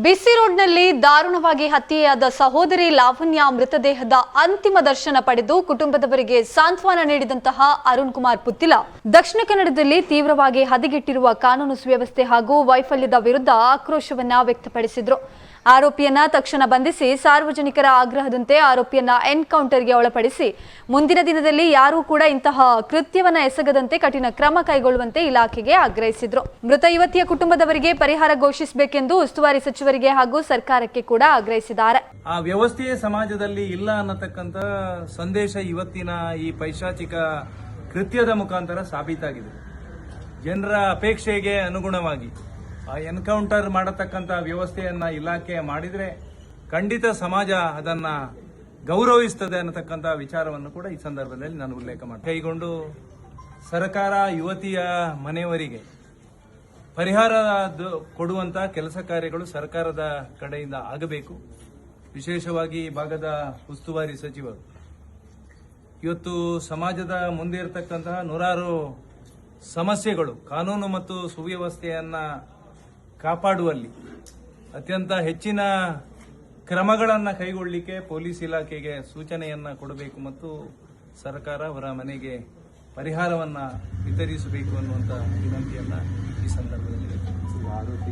ಬಿಸಿ ರೋಡ್ನಲ್ಲಿ ದಾರುಣವಾಗಿ ಹತ್ಯೆಯಾದ ಸಹೋದರಿ ಲಾವಣ್ಯ ಮೃತದೇಹದ ಅಂತಿಮ ದರ್ಶನ ಪಡೆದು ಕುಟುಂಬದವರಿಗೆ ಸಾಂತ್ವನ ನೀಡಿದಂತಹ ಅರುಣ್ ಕುಮಾರ್ ಪುತ್ತಿಲ ದಕ್ಷಿಣ ಕನ್ನಡದಲ್ಲಿ ತೀವ್ರವಾಗಿ ಹದಗೆಟ್ಟಿರುವ ಕಾನೂನು ಸುವ್ಯವಸ್ಥೆ ಹಾಗೂ ವೈಫಲ್ಯದ ವಿರುದ್ಧ ಆಕ್ರೋಶವನ್ನ ವ್ಯಕ್ತಪಡಿಸಿದರು. ಆರೋಪಿಯನ್ನ ತಕ್ಷಣ ಬಂಧಿಸಿ ಸಾರ್ವಜನಿಕರ ಆಗ್ರಹದಂತೆ ಆರೋಪಿಯನ್ನ ಎನ್ಕೌಂಟರ್ಗೆ ಒಳಪಡಿಸಿ ಮುಂದಿನ ದಿನದಲ್ಲಿ ಯಾರೂ ಕೂಡ ಇಂತಹ ಕೃತ್ಯವನ್ನ ಎಸಗದಂತೆ ಕಠಿಣ ಕ್ರಮ ಕೈಗೊಳ್ಳುವಂತೆ ಇಲಾಖೆಗೆ ಆಗ್ರಹಿಸಿದ್ರು. ಮೃತ ಯುವತಿಯ ಕುಟುಂಬದವರಿಗೆ ಪರಿಹಾರ ಘೋಷಿಸಬೇಕೆಂದು ಉಸ್ತುವಾರಿ ಸಚಿವರಿಗೆ ಹಾಗೂ ಸರ್ಕಾರಕ್ಕೆ ಕೂಡ ಆಗ್ರಹಿಸಿದ್ದಾರೆ. ಆ ವ್ಯವಸ್ಥೆಯೇ ಸಮಾಜದಲ್ಲಿ ಇಲ್ಲ ಅನ್ನತಕ್ಕಂತ ಸಂದೇಶ ಇವತ್ತಿನ ಈ ಪೈಶಾಚಿಕ ಕೃತ್ಯದ ಮುಖಾಂತರ ಸಾಬೀತಾಗಿದೆ. ಜನರ ಅಪೇಕ್ಷೆಗೆ ಅನುಗುಣವಾಗಿ ಎನ್ಕೌಂಟರ್ ಮಾಡತಕ್ಕಂತ ವ್ಯವಸ್ಥೆಯನ್ನ ಇಲಾಖೆ ಮಾಡಿದ್ರೆ ಖಂಡಿತ ಸಮಾಜ ಅದನ್ನ ಗೌರವಿಸುತ್ತದೆ ಅನ್ನತಕ್ಕಂತ ವಿಚಾರವನ್ನು ಕೂಡ ಈ ಸಂದರ್ಭದಲ್ಲಿ ನಾನು ಉಲ್ಲೇಖ ಮಾಡ್ತೀನಿ. ಕೈಗೊಂಡು ಸರ್ಕಾರ ಯುವತಿಯ ಮನೆಯವರಿಗೆ ಪರಿಹಾರ ಕೊಡುವಂತ ಕೆಲಸ ಕಾರ್ಯಗಳು ಸರ್ಕಾರದ ಕಡೆಯಿಂದ ಆಗಬೇಕು. ವಿಶೇಷವಾಗಿ ಈ ಭಾಗದ ಉಸ್ತುವಾರಿ ಸಚಿವರು ಇವತ್ತು ಸಮಾಜದ ಮುಂದೆ ಇರತಕ್ಕಂತಹ ನೂರಾರು ಸಮಸ್ಯೆಗಳು ಕಾನೂನು ಮತ್ತು ಸುವ್ಯವಸ್ಥೆಯನ್ನ ಕಾಪಾಡುವಲ್ಲಿ ಅತ್ಯಂತ ಹೆಚ್ಚಿನ ಕ್ರಮಗಳನ್ನು ಕೈಗೊಳ್ಳಲಿಕ್ಕೆ ಪೊಲೀಸ್ ಇಲಾಖೆಗೆ ಸೂಚನೆಯನ್ನ ಕೊಡಬೇಕು ಮತ್ತು ಸರ್ಕಾರ ಅವರ ಮನೆಗೆ ಪರಿಹಾರವನ್ನ ವಿತರಿಸಬೇಕು ಅನ್ನುವಂಥ ವಿನಂತಿಯನ್ನ ಈ ಸಂದರ್ಭದಲ್ಲಿ